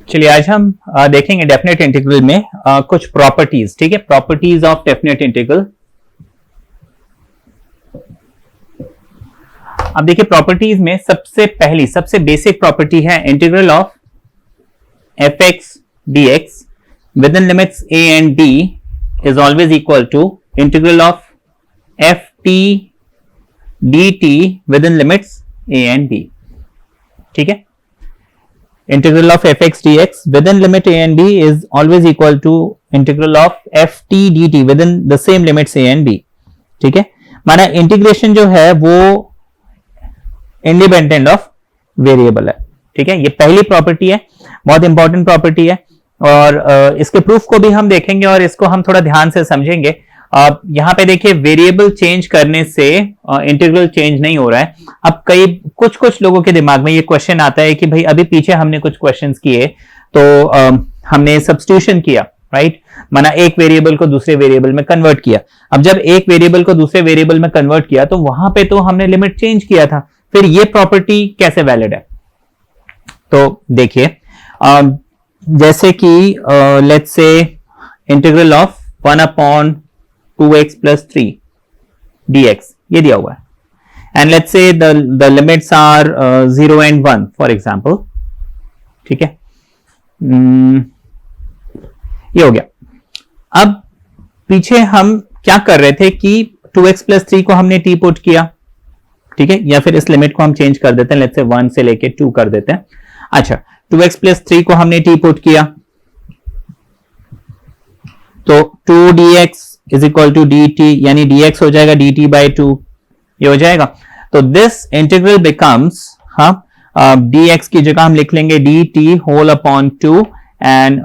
चलिए आज हम देखेंगे डेफिनेट इंटीग्रल में कुछ प्रॉपर्टीज। ठीक है, प्रॉपर्टीज ऑफ डेफिनेट इंटीग्रल। अब देखिए प्रॉपर्टीज में सबसे बेसिक प्रॉपर्टी है integral of F x D X within limits a and d is always equal to integral of F T D T within limits a and d। ठीक है, integral of fx dx within limit a and b is always equal to integral of ft dt within the same limits a and b। ठीक है, माना integration जो है वो independent of variable है। ठीक है, ये पहली प्रॉपर्टी है, बहुत इंपॉर्टेंट प्रॉपर्टी है और इसके प्रूफ को भी हम देखेंगे और इसको हम थोड़ा ध्यान से समझेंगे। यहां पे देखिए वेरिएबल चेंज करने से इंटीग्रल चेंज नहीं हो रहा है। अब कुछ लोगों के दिमाग में ये क्वेश्चन आता है कि भाई अभी पीछे हमने कुछ क्वेश्चंस किए तो हमने सब्स्टिट्यूशन किया, राइट, माना एक वेरिएबल को दूसरे वेरिएबल में कन्वर्ट किया। अब जब एक वेरिएबल को दूसरे वेरिएबल में कन्वर्ट किया तो वहां पे तो हमने लिमिट चेंज किया था, फिर ये प्रॉपर्टी कैसे वैलिड है? तो देखिए जैसे कि let's say integral of 1/2x plus 3 dx ये दिया हुआ है and let's say the limits are 0 and 1 for example। ठीक है, ये हो गया। अब पीछे हम क्या कर रहे थे कि 2x plus 3 को हमने t पुट किया, ठीक है, या फिर इस लिमिट को हम चेंज कर देते हैं, लेट्स से 1 से लेके 2 कर देते हैं। अच्छा, 2x plus 3 को हमने t पुट किया तो 2dx is equal to dt, यानी dx हो जाएगा dt by 2, ये हो जाएगा। तो दिस इंटीग्रल बिकम्स, dx की जगह हम लिख लेंगे dt whole upon 2 and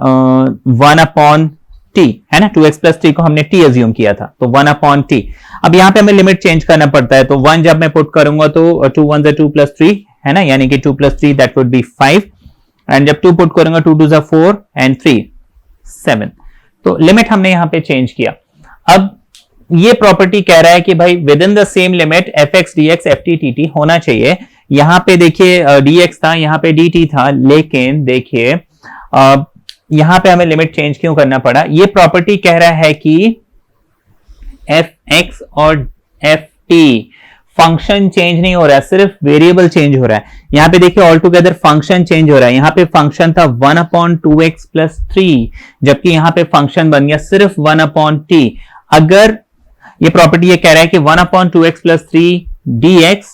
1 upon t, है ना। 2x प्लस 3 को हमने t एज्यूम किया था तो 1 अपॉन t। अब यहाँ पे हमें लिमिट चेंज करना पड़ता है, तो 1 जब मैं पुट करूंगा तो 2 1 2 प्लस 3, है ना, यानी कि 2 plus 3 that would be 5 and जब 2 पुट करूंगा 2 2 4 एंड 3 7। तो लिमिट हमने यहाँ पे चेंज किया। अब ये प्रॉपर्टी कह रहा है कि भाई with in the same limit F x D x F T T T होना चाहिए। यहां पे देखिए dx था, यहां पे dt था, लेकिन देखिए यहां पे हमें लिमिट चेंज क्यों करना पड़ा? ये प्रॉपर्टी कह रहा है कि एफ एक्स और एफ टी फंक्शन चेंज नहीं हो रहा है, सिर्फ वेरिएबल चेंज हो रहा है। यहां पे देखिए ऑल टुगेदर फंक्शन चेंज हो रहा है। यहां पे फंक्शन था 1/2x प्लस 3, जबकि यहां पे फंक्शन बन गया सिर्फ 1/t। अगर ये प्रॉपर्टी ये कह रहा है कि 1/2x प्लस 3 dx,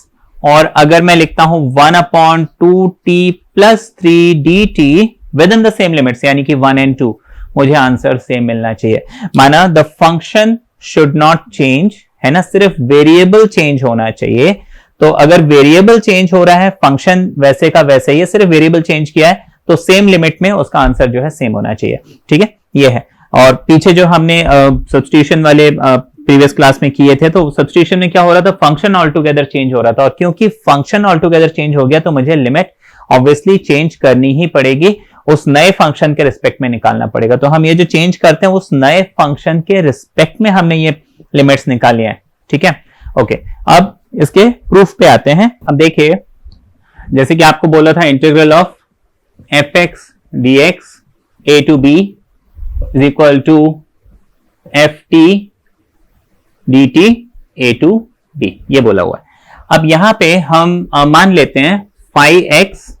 और अगर मैं लिखता हूं 1/2t plus 3 dt with in the same limits, यानी कि 1 and 2, मुझे आंसर सेम मिलना चाहिए। माना the function should not change, है ना, सिर्फ वेरिएबल चेंज होना चाहिए। तो अगर वेरिएबल चेंज हो रहा है, फंक्शन वैसे का वैसे ही है, सिर्फ वेरिएबल चेंज किया है, तो सेम लिमिट में उसका आंसर जो है सेम होना चाहिए। ठीक है, ये है। और पीछे जो हमने सब्स्टिट्यूशन वाले प्रीवियस क्लास में किए थे, तो सब्स्टिट्यूशन में क्या हो रहा था, फंक्शन ऑल टुगेदर चेंज हो रहा था, और क्योंकि फंक्शन ऑल टुगेदर चेंज हो गया तो मुझे लिमिट ऑब्वियसली चेंज करनी ही पड़ेगी, उस नए फंक्शन के रिस्पेक्ट में निकालना पड़ेगा। तो हम ये जो चेंज करते हैं उस नए फंक्शन के रिस्पेक्ट में हमने ये लिमिट्स निकाली हैं। ठीक है, ओके। अब इसके प्रूफ पे आते हैं। अब देखिए जैसे कि आपको बोला था integral of F x D X A to B is equal to F T D T A to B, ये बोला हुआ है। अब यहां पे हम मान लेते हैं phi X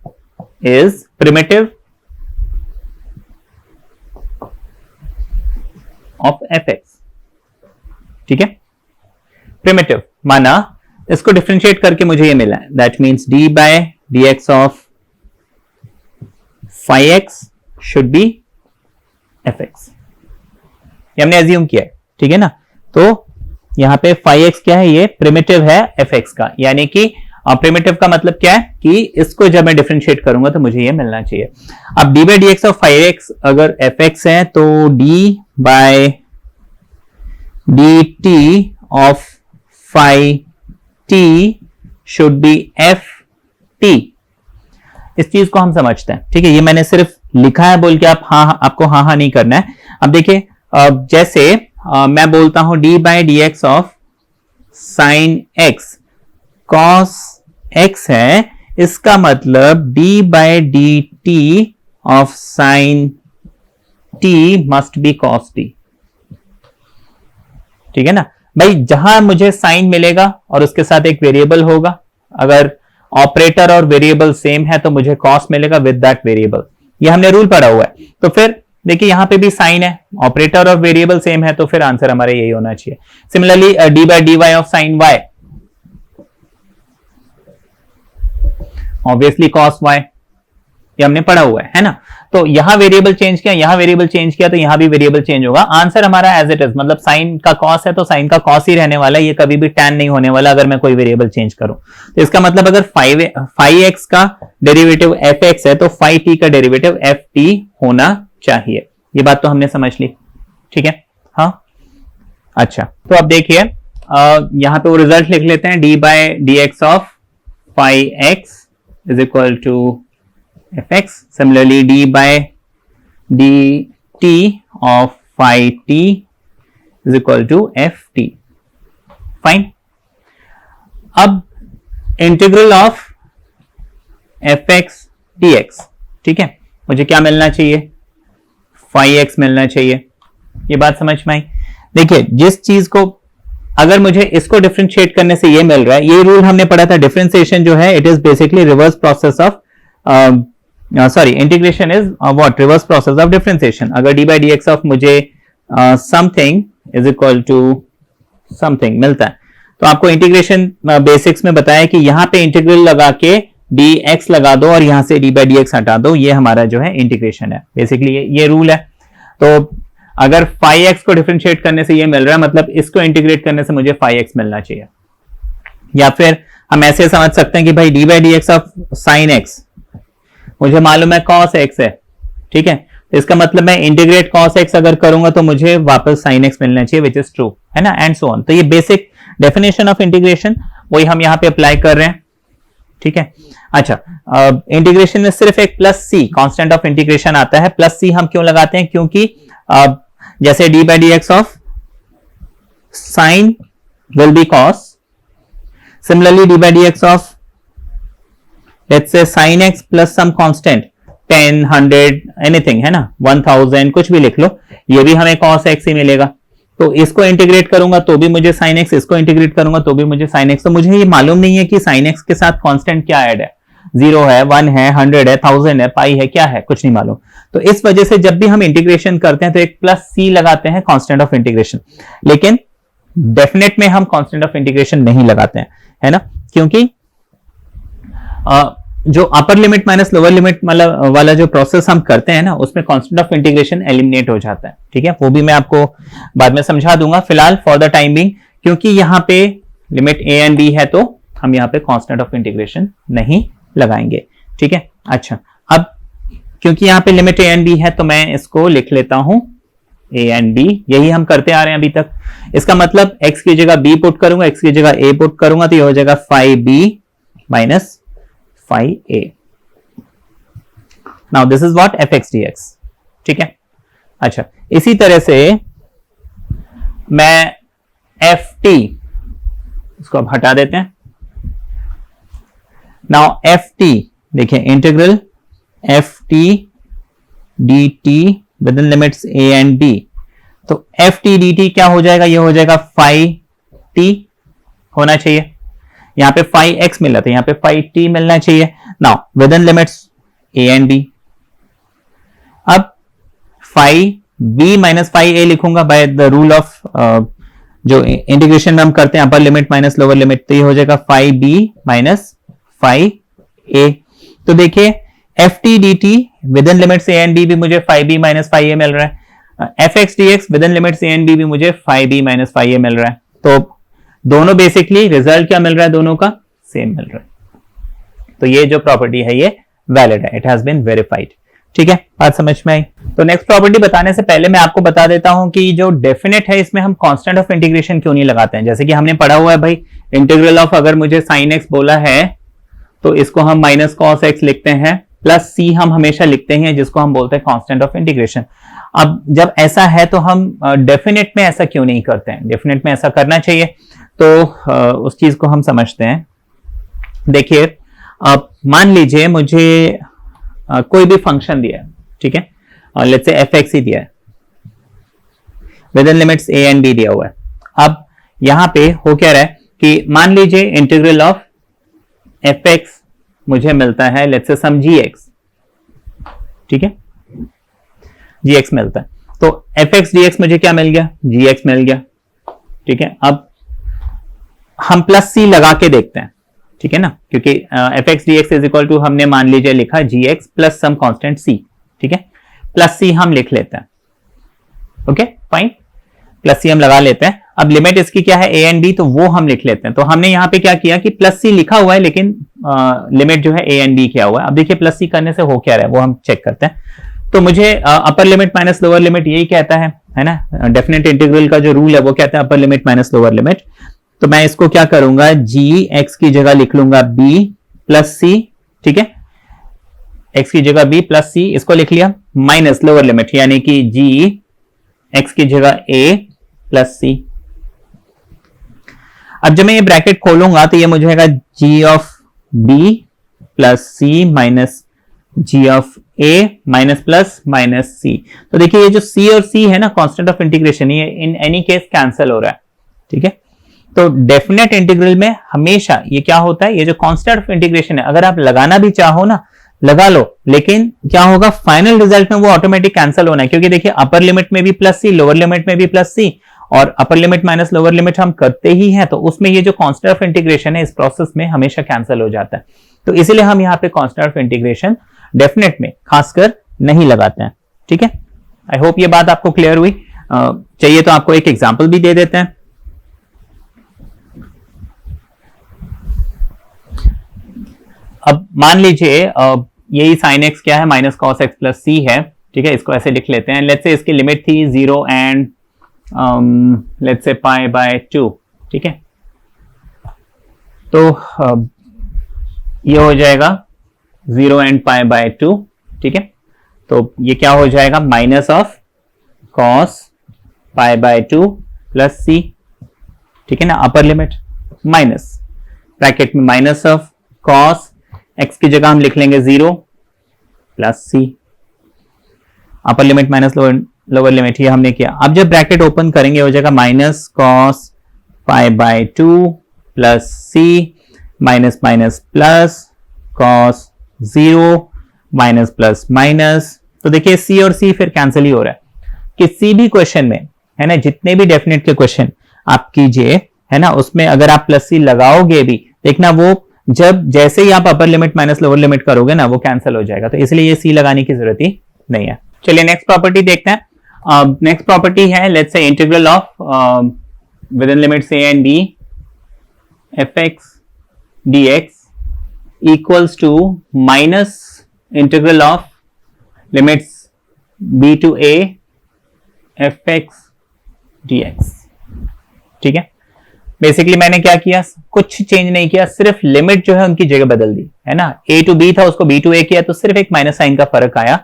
is primitive of F X. ठीक है, प्रिमिटिव माना इसको डिफरेंशिएट करके मुझे ये मिला है, that means D by D x of phi X should be F X, ये हमने एज्यूम किया है। ठीक है ना, तो यहां पे फाई एक्स क्या है, ये प्रिमिटिव है एफ एक्स का, यानी कि प्रिमिटिव का मतलब क्या है कि इसको जब मैं डिफरेंशिएट करूंगा तो मुझे ये मिलना चाहिए। अब D by D x of phi X अगर एफ एक्स है तो D by D T of phi T should be F T. इस चीज को हम समझते हैं। ठीक है, ये मैंने सिर्फ लिखा है बोल के आप आपको हाँ नहीं करना है। अब देखिए जैसे मैं बोलता हूं d by D x of sine x cos x है, इसका मतलब d by D T of sine t must be cos t. ठीक है ना भाई, जहां मुझे साइन मिलेगा और उसके साथ एक वेरिएबल होगा, अगर ऑपरेटर और वेरिएबल सेम है तो मुझे कॉस मिलेगा विद दैट वेरिएबल। ये हमने रूल पढ़ा हुआ है। तो फिर देखिए यहां पे भी साइन है, ऑपरेटर और वेरिएबल सेम है, तो फिर आंसर हमारा यही होना चाहिए। Similarly d by d y of sine y, obviously cos y, ये हमने पढ़ा हुआ है ना। तो यहां वेरिएबल चेंज किया, यहां वेरिएबल चेंज किया, तो यहां भी वेरिएबल चेंज होगा। आंसर हमारा एज इट इज, मतलब साइन का कॉस है तो साइन का कॉस ही रहने वाला है, ये कभी भी टैन नहीं होने वाला अगर मैं कोई वेरिएबल चेंज करूं। तो इसका मतलब अगर फाइव एक्स का डेरिवेटिव एफ एक्स है तो फाइव टी का डेरिवेटिव एफ टी होना चाहिए। ये बात तो हमने समझ ली, ठीक है। हाँ अच्छा, तो अब देखिए यहां पे वो रिजल्ट लिख लेते हैं, d by D x of five x is equal to fx. Similarly, d by dt of phi t is equal to ft. Fine. अब इंटीग्रल ऑफ fx dx, ठीक है, मुझे क्या मिलना चाहिए, phi x मिलना चाहिए। ये बात समझ में आई। देखिए जिस चीज को अगर मुझे इसको डिफरेंशिएट करने से ये मिल रहा है, ये रूल हमने पढ़ा था, डिफरेंशिएशन जो है it is basically reverse process of integration is what, reverse process of differentiation. अगर D by D x of मुझे something is equal to something मिलता है, तो आपको इंटीग्रेशन बेसिक्स में बताया कि यहां पे इंटीग्रल लगा के डी एक्स लगा दो और यहां से डी बाई डी एक्स हटा दो, ये हमारा जो है इंटीग्रेशन है। बेसिकली ये रूल है। तो अगर फाइव एक्स को डिफरेंशिएट करने से ये मिल रहा है, मतलब इसको इंटीग्रेट करने से मुझे फाइव एक्स मिलना चाहिए। या फिर हम ऐसे समझ सकते हैं कि भाई D by D x of sine x मुझे मालूम है कॉस एक्स है, ठीक है, तो इसका मतलब मैं इंटीग्रेट कॉस एक्स अगर करूंगा तो मुझे वापस साइन एक्स मिलना चाहिए, विच इज ट्रू, है ना, एंड सो ऑन। तो ये बेसिक डेफिनेशन ऑफ इंटीग्रेशन वही हम यहां पे अप्लाई कर रहे हैं, ठीक है। अच्छा, इंटीग्रेशन में सिर्फ एक plus c constant of integration आता है। प्लस सी हम क्यों लगाते हैं, क्योंकि जैसे D by D x of sign will be cos, similarly d by D x of let's say sin x plus some constant 10, 100, anything, है ना, 1000, कुछ भी लिख लो, ये भी हमें cos x ही मिलेगा। तो इसको इंटीग्रेट करूंगा तो भी मुझे sin x, इसको इंटीग्रेट करूंगा तो भी मुझे sin x। तो मुझे ये मालूम नहीं है कि sin x के साथ कांस्टेंट क्या ऐड है, 0 है, 1 है, 100 है, 1000 है, पाई है, क्या है, कुछ नहीं मालूम। तो इस वजह से जब भी हम इंटीग्रेशन करते हैं तो एक प्लस सी लगाते हैं कांस्टेंट ऑफ इंटीग्रेशन, लेकिन डेफिनेट में हम कांस्टेंट ऑफ इंटीग्रेशन नहीं लगाते हैं, है ना, क्योंकि जो अपर लिमिट माइनस लोअर लिमिट वाला जो प्रोसेस हम करते हैं ना, उसमें कांस्टेंट ऑफ इंटीग्रेशन एलिमिनेट हो जाता है, ठीक है। वो भी मैं आपको बाद में समझा दूंगा। फिलहाल फॉर द टाइम बिंग, क्योंकि यहां पे लिमिट ए एंड बी है तो हम यहां पे कांस्टेंट ऑफ इंटीग्रेशन नहीं लगाएंगे, ठीक है। अच्छा, अब क्योंकि यहां पे लिमिट ए एंड बी है तो मैं इसको लिख लेता हूं ए एंड बी, यही हम करते आ रहे हैं अभी तक। इसका मतलब x की जगह b पुट करूंगा, x की जगह a पुट करूंगा, तो ये हो जाएगा 5b minus 5a। Now this is what fx dx, ठीक है। अच्छा, इसी तरह से मैं ft, इसको अब हटा देते हैं। नाउ ft, देखिए integral ft dt with in limits a and b, तो ft dt क्या हो जाएगा, ये हो जाएगा 5t होना चाहिए। यहां पे 5x मिला था, यहां पे 5t मिलना चाहिए। Now with in limits a and b, अब 5b माइनस 5a लिखूंगा बाय द रूल ऑफ जो इंटीग्रेशन में हम करते हैं अपर लिमिट माइनस लोअर लिमिट, तो ये हो जाएगा 5b माइनस 5a। तो देखिए ft dt with in limits a and b भी मुझे 5b माइनस 5a मिल रहा है, fx dx with in limits a and b भी मुझे 5b माइनस 5a मिल रहा है। तो दोनों बेसिकली रिजल्ट क्या मिल रहा है, दोनों का सेम मिल रहा है। तो ये जो प्रॉपर्टी है ये वैलिड है, इट हैज बीन वेरीफाइड, ठीक है। बात समझ में आई। तो नेक्स्ट प्रॉपर्टी बताने से पहले मैं आपको बता देता हूं कि जो डेफिनेट है इसमें हम कांस्टेंट ऑफ इंटीग्रेशन क्यों नहीं लगाते हैं। जैसे कि हमने पढ़ा हुआ है भाई, इंटीग्रल ऑफ अगर मुझे साइन एक्स बोला है तो इसको हम माइनस कॉस एक्स लिखते हैं, प्लस सी हम हमेशा लिखते हैं, जिसको हम बोलते हैं कांस्टेंट ऑफ इंटीग्रेशन। अब जब ऐसा है तो हम डेफिनेट में ऐसा क्यों नहीं करते हैं, डेफिनेट में ऐसा करना चाहिए। तो उस चीज को हम समझते हैं। देखिए अब मान लीजिए मुझे कोई भी फंक्शन दिया है, ठीक है, और लेट्स से fx ही दिया है, within limits a and b दिया हुआ है। अब यहां पे हो क्या रहा है कि मान लीजिए इंटीग्रल ऑफ fx मुझे मिलता है लेट्स से सम gx, ठीक है, gx मिलता है, तो fx dx मुझे क्या मिल गया, gx मिल गया, ठीक है। अब हम प्लस c लगा के देखते हैं, ठीक है ना, क्योंकि fx dx is equal to हमने मान लीजिए लिखा gx plus some constant c, ठीक है, प्लस c हम लिख लेते हैं, ओके फाइन, प्लस c हम लगा लेते हैं। अब लिमिट इसकी क्या है a एंड b, तो वो हम लिख लेते हैं। तो हमने यहाँ पे क्या किया कि प्लस c लिखा हुआ है लेकिन लिमिट जो है a एंड b किया हुआ है। अब देखिए प्लस c करने से हो क्या रहा है वो हम चेक करते हैं। तो मुझे अपर लिमिट माइनस लोअर लिमिट यही कहता है ना, डेफिनेट इंटीग्रल का जो रूल है वो कहता है अपर लिमिट माइनस लोअर लिमिट। तो मैं इसको क्या करूंगा, g x की जगह लिख लूंगा b प्लस c, ठीक है, x की जगह b प्लस c, इसको लिख लिया, माइनस लोअर लिमिट यानी कि g x की जगह a प्लस c। अब जब मैं ये ब्रैकेट खोलूंगा तो ये मुझे आएगा g of b plus c minus g of a minus plus minus c। तो देखिए ये जो c और c है ना, कांस्टेंट ऑफ इंटीग्रेशन, ये इन एनी केस कैंसिल हो रहा है, ठीक है। तो डेफिनेट इंटीग्रल में हमेशा ये क्या होता है, ये जो कांस्टेंट ऑफ इंटीग्रेशन है अगर आप लगाना भी चाहो ना लगा लो, लेकिन क्या होगा फाइनल रिजल्ट में वो ऑटोमेटिक कैंसिल होना है, क्योंकि देखिए अपर लिमिट में भी प्लस सी, लोअर लिमिट में भी प्लस सी, और अपर लिमिट माइनस लोअर लिमिट हम करते ही हैं, तो उसमें ये जो कांस्टेंट ऑफ इंटीग्रेशन है इस प्रोसेस में हमेशा कैंसिल हो जाता है। तो इसीलिए हम यहाँ पे कांस्टेंट ऑफ इंटीग्रेशन डेफिनेट में खासकर नहीं लगाते हैं, ठीक है। आई होप ये बात आपको क्लियर हुई। चाहिए तो आपको एक एग्जाम्पल भी दे देते हैं। अब मान लीजिए यही साइन एक्स क्या है, माइनस कॉस एक्स प्लस सी है, ठीक है, इसको ऐसे लिख लेते हैं। लेट्स से इसकी लिमिट थी 0 and let's say pi by 2, ठीक है। तो ये हो जाएगा 0 एंड पाई बाय 2, ठीक है। तो ये क्या हो जाएगा, minus of cos pi by 2 plus C, ठीक है ना, अपर लिमिट माइनस ब्रैकेट में माइनस ऑफ कॉस x की जगह हम लिख लेंगे 0 plus C, upper limit minus lower limit, ये हमने किया। अब जब ब्रैकेट ओपन करेंगे हो जाएगा minus cos pi by 2 plus c minus minus plus cos 0 minus plus minus. तो देखिए c और c फिर कैंसिल ही हो रहा है। किसी भी क्वेश्चन में है ना, जितने भी डेफिनेट के क्वेश्चन आप कीजिए है ना, उसमें अगर आप प्लस सी लगाओगे भी, देखना वो जब जैसे ही आप अपर लिमिट माइनस लोअर लिमिट करोगे ना वो कैंसिल हो जाएगा। तो इसलिए ये सी लगाने की जरूरत ही नहीं है। चलिए नेक्स्ट प्रॉपर्टी देखते हैं। नेक्स्ट प्रॉपर्टी है let's say integral of within limits a and b fx dx equals to minus integral of limits b to a fx dx, ठीक है। बेसिकली मैंने क्या किया, कुछ चेंज नहीं किया, सिर्फ लिमिट जो है उनकी जगह बदल दी है ना, a टू b था उसको b टू a किया, तो सिर्फ एक माइनस साइन का फर्क आया।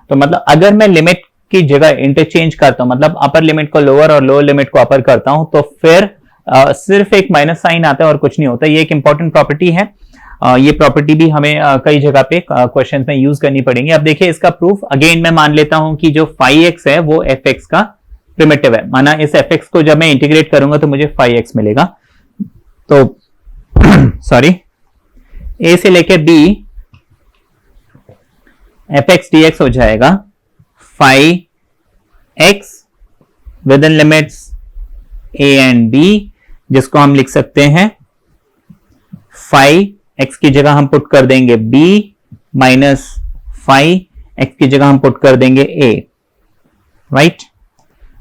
तो मतलब अगर मैं लिमिट की जगह इंटरचेंज करता हूं, मतलब अपर लिमिट को लोअर और लोअर लिमिट को अपर करता हूं, तो फिर सिर्फ एक माइनस साइन आता है और कुछ नहीं होता। ये एक इंपॉर्टेंट प्रॉपर्टी है। ये प्रॉपर्टी भी हमें कई जगह पे क्वेश्चन में यूज करनी पड़ेंगी। अब देखिए इसका प्रूफ अगेन मैं मान लेता हूं कि जो फाई एक्स है वो एफ एक्स का प्रिमिटिव है। माना इस एफ एक्स को जब मैं इंटीग्रेट करूंगा तो मुझे फाई एक्स मिलेगा। तो सॉरी, ए से लेके b F x D x हो जाएगा phi x within limits a and b, जिसको हम लिख सकते हैं फाई एक्स की जगह हम पुट कर देंगे बी माइनस फाई एक्स की जगह हम पुट कर देंगे ए, राइट।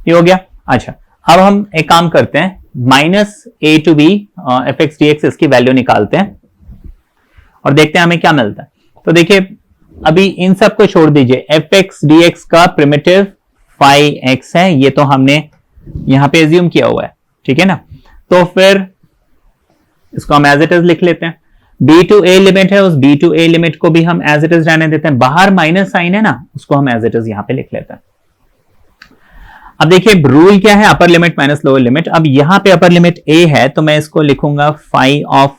ये हो गया। अच्छा, अब हम एक काम करते हैं, minus a to b F x D x इसकी वैल्यू निकालते हैं और देखते हैं हमें क्या मिलता है। तो देखिए अभी इन सब को छोड़ दीजिए, एफ एक्स डी एक्स का प्रिमिटिव फाई एक्स है, ये तो हमने यहां पे एज्यूम किया हुआ है, ठीक है ना। तो फिर इसको हम एज इट इज लिख लेते हैं। बी टू ए लिमिट है, उस बी टू ए लिमिट को भी हम एज इट इज रहने देते हैं। बाहर माइनस साइन है ना, उसको हम एज इट इज यहां पे लिख लेते हैं। अब देखिए रूल क्या है, अपर लिमिट माइनस लोअर लिमिट। अब यहां पे अपर लिमिट a है तो मैं इसको लिखूंगा phi of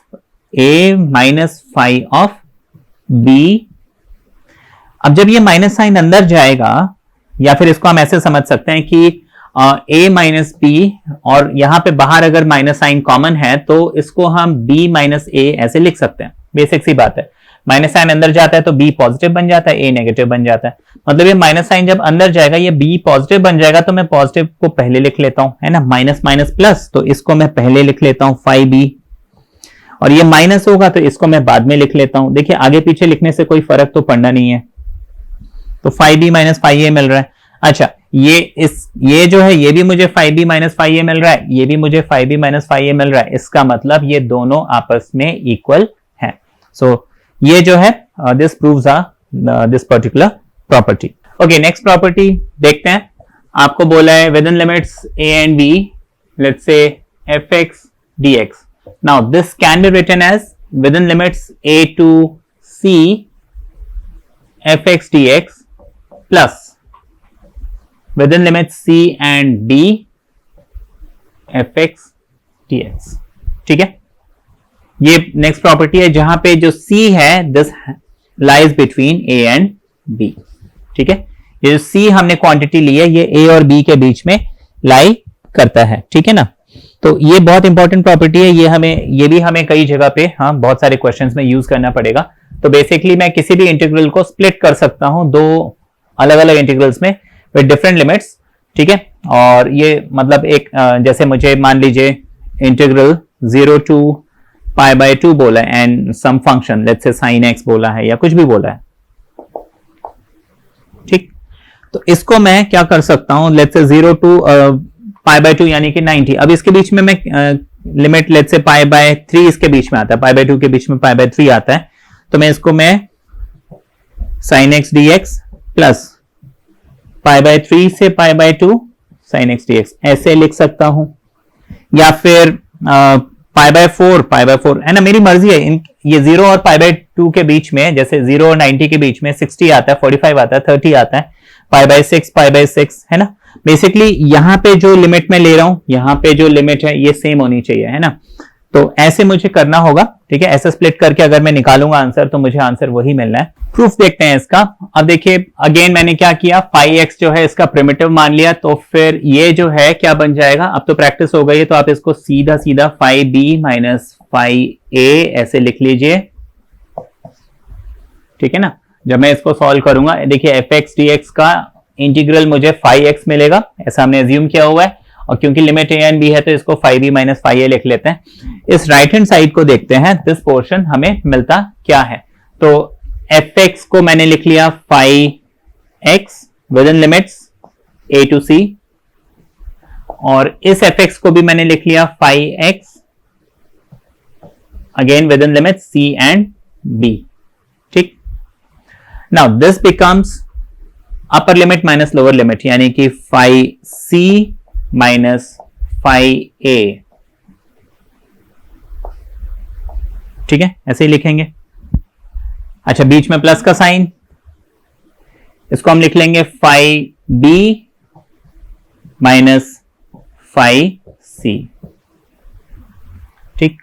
a minus phi of b। अब जब ये माइनस साइन अंदर जाएगा, या फिर इसको हम ऐसे समझ सकते हैं कि a माइनस बी, और यहां पे बाहर अगर माइनस साइन कॉमन है तो इसको हम b माइनस a ऐसे लिख सकते हैं। बेसिक सी बात है, माइनस साइन अंदर जाता है तो b पॉजिटिव बन जाता है, a नेगेटिव बन जाता है। मतलब ये माइनस साइन जब अंदर जाएगा ये b पॉजिटिव बन जाएगा, तो मैं पॉजिटिव को पहले लिख लेता हूं, है ना, माइनस माइनस प्लस, तो इसको मैं पहले लिख लेता हूं 5b, और ये माइनस होगा तो इसको मैं बाद में लिख लेता हूं। देखिए आगे पीछे लिखने से कोई फर्क तो पड़ना नहीं है, तो 5b माइनस 5a मिल रहा है। अच्छा, ये जो है ये भी मुझे 5b माइनस 5a मिल रहा है, ये भी मुझे 5b माइनस 5a मिल रहा है, इसका मतलब ये दोनों आपस में इक्वल है। सो ये जो है this proves this particular property. Okay, next property देखते हैं। आपको बोला है within limits a and b, let's say fx dx। Now this can be written as within limits a to c fx dx plus within limits c and d fx dx। ठीक है, ये next property है जहां पे जो c है this lies between a and b। ठीक है, ये जो c हमने क्वांटिटी ली है ये a और b के बीच में लाई करता है। ठीक है ना, तो ये बहुत इंपॉर्टेंट प्रॉपर्टी है, ये भी हमें कई जगह पे बहुत सारे क्वेश्चंस में यूज करना पड़ेगा। तो बेसिकली मैं किसी भी इंटीग्रल को स्प्लिट कर सकता हूं दो अलग अलग इंटीग्रल्स में विद डिफरेंट लिमिट्स। ठीक है, और ये मतलब एक जैसे मुझे मान लीजिए इंटीग्रल 0 to π/2 बोला है and some function let's say sin x बोला है या कुछ भी बोला है। ठीक, तो इसको मैं क्या कर सकता हूं, लेट्स से 0 to π/2 यानी कि 90। अब इसके बीच में मैं लिमिट लेट्स से π/3 इसके बीच में आता है, π/2 के बीच में π/3 आता है, तो मैं इसको मैं sin x dx प्लस π/3 से π/2 sin x dx ऐसे लिख सकता हूं, या फिर π/4 है ना, मेरी मर्जी है। ये 0 और π/2 के बीच में, जैसे 0 और 90 के बीच में 60 आता है, 45 आता है, 30 आता है, π/6 है ना। बेसिकली यहां पे जो लिमिट मैं ले रहा हूं, यहां पे जो लिमिट है ये सेम होनी चाहिए, है ना। तो ऐसे मुझे करना होगा। ठीक है, ऐसे स्प्लिट करके अगर मैं निकालूंगा आंसर तो मुझे आंसर वही मिलना है। प्रूफ देखते हैं इसका। अब देखिए अगेन मैंने क्या किया, फाई एक्स जो है इसका प्रिमिटिव मान लिया, तो फिर ये जो है क्या बन जाएगा, अब तो प्रैक्टिस हो गई है तो आप इसको सीधा सीधा फाई बी माइनस फाई ए ऐसे लिख लीजिए। ठीक है ना, जब मैं इसको सॉल्व करूंगा, देखिए एफ एक्स डी एक्स का इंटीग्रल मुझे फाई एक्स मिलेगा, ऐसा हमने एज्यूम किया हुआ है, और क्योंकि लिमिट ए एंड बी है तो इसको फाई बी माइनस फाई ए लिख लेते हैं। इस राइट हैंड साइड को देखते हैं, दिस पोर्शन हमें मिलता क्या है। तो एफ एक्स को मैंने लिख लिया phi x within limits A to C, और इस एफ एक्स को भी मैंने लिख लिया phi X again within limits C and B. ठीक, now this becomes upper limit minus lower limit, यानी कि phi C minus phi A. ठीक है, ऐसे ही लिखेंगे। अच्छा, बीच में प्लस का साइन, इसको हम लिख लेंगे फाई बी माइनस फाई सी। ठीक,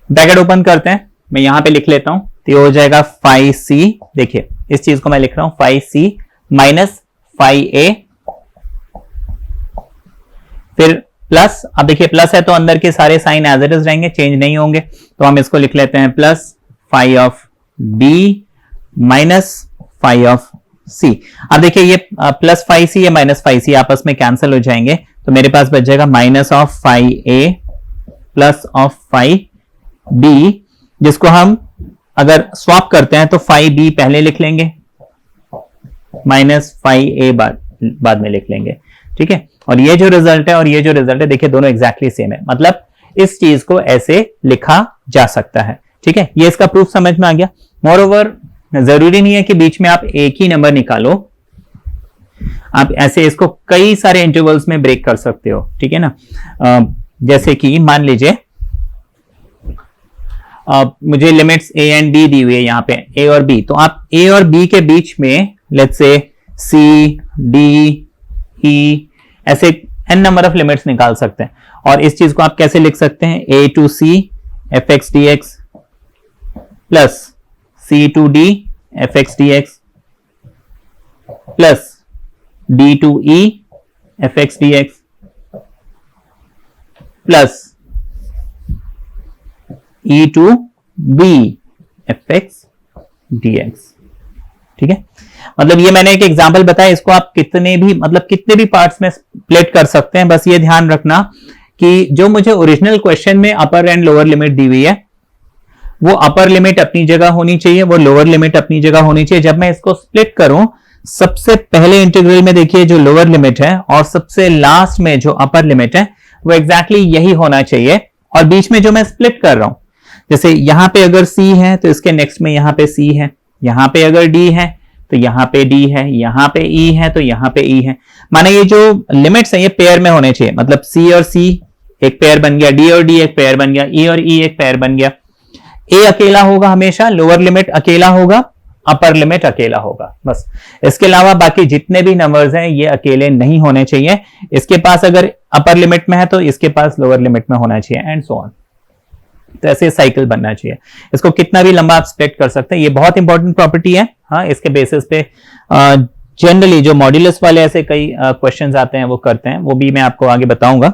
ब्रैकेट ओपन करते हैं, मैं यहां पे लिख लेता हूं, तो ये हो जाएगा फाई सी। देखिए इस चीज को मैं लिख रहा हूं फाई सी माइनस फाई ए, फिर प्लस। अब देखिए प्लस है तो अंदर के सारे साइन एज इट इज रहेंगे, चेंज नहीं होंगे, तो हम इसको लिख लेते हैं plus phi of B minus phi of C. अब देखिए ये प्लस फाई सी या माइनस फाई सी आपस में कैंसिल हो जाएंगे, तो मेरे पास बच जाएगा minus of phi a plus of phi b, जिसको हम अगर स्वैप करते हैं तो फाई बी पहले लिख लेंगे, माइनस फाई ए बाद में लिख लेंगे। ठीक है, और ये जो रिजल्ट है और ये जो रिजल्ट है, देखिए दोनों एग्जैक्टली सेम है, मतलब इस चीज को ऐसे लिखा जा सकता है। ठीक है, ये इसका प्रूफ समझ में आ गया। मोरओवर जरूरी नहीं है कि बीच में आप एक ही नंबर निकालो, आप ऐसे इसको कई सारे इंटरवल्स में ब्रेक कर सकते हो। ठीक है ना, जैसे कि मान लीजिए मुझे limits a and be the हुई है, यहाँ पे ए और बी, तो आप ए और बी के बीच में let's say C D E ऐसे n नंबर ऑफ लिमिट्स निकाल सकते हैं। और इस चीज को आप कैसे लिख सकते हैं, a to c f x D x plus c to d f x D x plus d2e fx dx plus e2b fx dx। ठीक है, मतलब ये मैंने एक एग्जांपल बताया, इसको आप कितने भी पार्ट्स में स्प्लिट कर सकते हैं। बस ये ध्यान रखना कि जो मुझे ओरिजिनल क्वेश्चन में अपर एंड लोअर लिमिट दी हुई है, वो अपर लिमिट अपनी जगह होनी चाहिए, वो लोअर लिमिट अपनी जगह होनी चाहिए। जब मैं इसको स्प्लिट करूं, सबसे पहले इंटीग्रल में देखिए जो लोअर लिमिट है और सबसे लास्ट में जो अपर लिमिट है वो एग्जैक्टली यही होना चाहिए। और बीच में जो मैं स्प्लिट कर रहा हूं, जैसे यहां पे अगर c है तो इसके नेक्स्ट में यहां पे c है, यहां पे अगर d है तो यहां पे d है, यहां पे e है तो यहां पे e है। माने ये जो लिमिट्स हैं ये पेयर में होने चाहिए, मतलब c और c एक पेयर बन गया, d और d एक पेयर बन गया, e और e एक पेयर बन गया। a अकेला होगा हमेशा, लोअर लिमिट अकेला होगा, अपर लिमिट अकेला होगा, बस। इसके अलावा बाकी जितने भी नंबर्स हैं ये अकेले नहीं होने चाहिए। इसके पास अगर अपर लिमिट में है तो इसके पास लोअर लिमिट में होना चाहिए, एंड सो ऑन। तो ऐसे साइकिल बनना चाहिए। इसको कितना भी लंबा आप स्प्लिट कर सकते हैं, ये बहुत इंपॉर्टेंट प्रॉपर्टी है। हाँ, इसके बेसिस पे जनरली जो मॉड्यूलस वाले ऐसे कई क्वेश्चंस आते हैं वो करते हैं, वो भी मैं आपको आगे बताऊंगा।